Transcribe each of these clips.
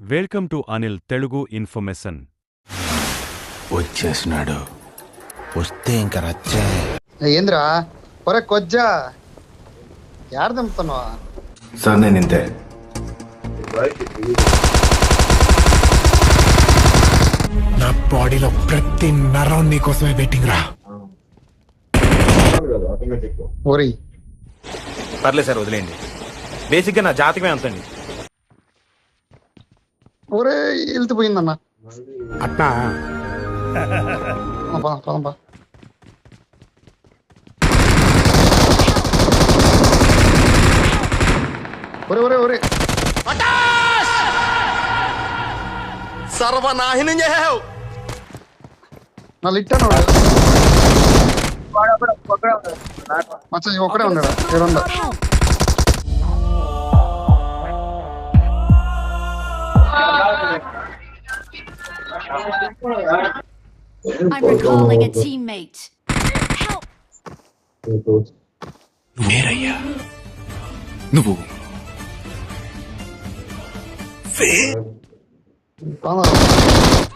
Welcome to Anil Telugu information. వచ్చేసినాడు. వస్తే ఇంకా రచ్చే. ఏంద్రా ఒరే కొజ్జా యాడ దింపుతున్నావా? సార్ నేను ఇంతే. నా బాడీలో ప్రతి నరం నీకోసమే వెయిటింగ్ రా. ఒరి పర్లేదు సార్, వదిలేయండి. బేసిక్గా నా జాతకమే అంతండి. ఒరే వెళ్తిపోయిందన్న. అట్టా పదంపా. ఒరే ఒరే ఒరే సర్వనాశనం చేసావు. నా లిట్టాను మచ్చ ఒక్కడే ఉన్నాడా? ఏడుందా? I'm recalling a teammate. Help! నేరయ్యా నువ్వు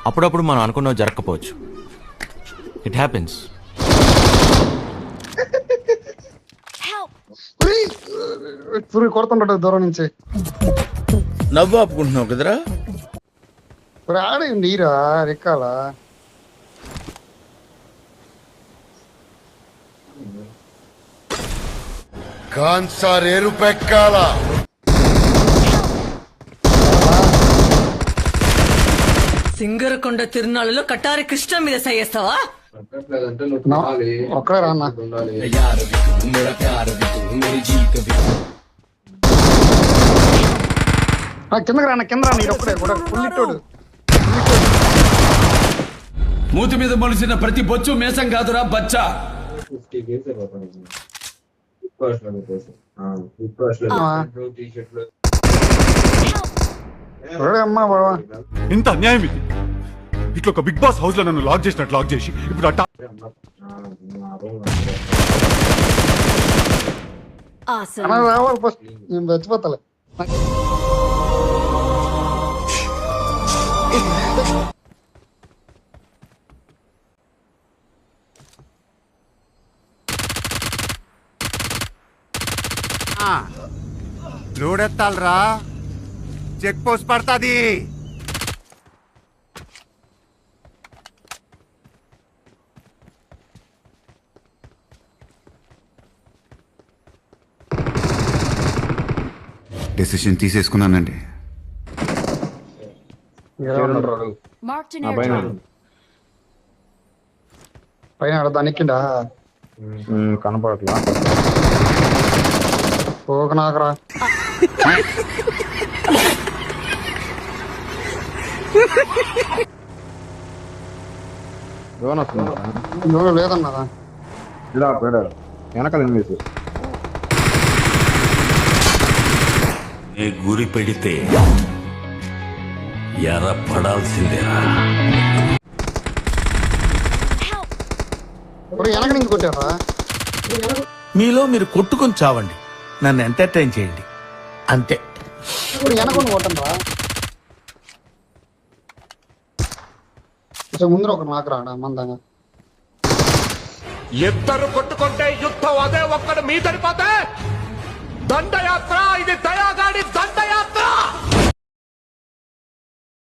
అప్పుడప్పుడు మనం అనుకున్నవి జరగకపోవచ్చు. It happens. Help! సూర్యు కొడుతుంటాడు దూరం నుంచి. నవ్వు ఆపుకుంటున్నావు కదరా. ఒరే ఆడే నీరా రెక్కాల. కాన్సారేరు పెక్కాల. సింగరకొండ తిరునాళ్ళలో కటారి కృష్ణ మీద సయ్యేస్తావా? ఒక్కడే రా అన్న. కిందకి రాన్న, కింద రా. నీరు ఒక్కడే కూడా పుల్లిట్టోడు. మూతి మీద మొలిసిన ప్రతి బొచ్చు మేసం కాదురా బచ్చా. అమ్మా బాబా ఇంత అన్యాయం ఇది. ఇట్లా ఒక బిగ్ బాస్ హౌస్ లో నన్ను లాక్ చేసినట్టు లాక్ చేసి ఇప్పుడు అట్టా. Awesome. అన్న రావాలి ఫస్ట్. నేను చచ్చిపోతాలే. లోడెత్తాలరా, చెక్ పోస్ట్ పడుతుంది. డెసిషన్ తీసేసుకున్నానండి. Marked an airdrop. పైన దానికిండా కనపడట్లా. పోక నాకరా. డ్రోన్ వస్తుందా? ఎవరు లేదన్నా. ఇలా పెడారు వెనకాల ఇన్వేసి. గురి పెడితే ఎర్ర పడాల్సిందేరా. ఒరే వెనక నుంచి కొట్టారా? మీలో మీరు కొట్టుకొని చావండి, నన్ను ఎంటర్టైన్ చేయండి అంతే. ఇప్పుడు వెనకొని కొట్టండి రా. ముందర ఒక నాకు రాడా మందంగా. ఇద్దరు కొట్టుకుంటే యుద్ధం అదే ఒక్కడు మీ తడిపోతే దండయాత్ర. ఇది దయాగాడి దండ.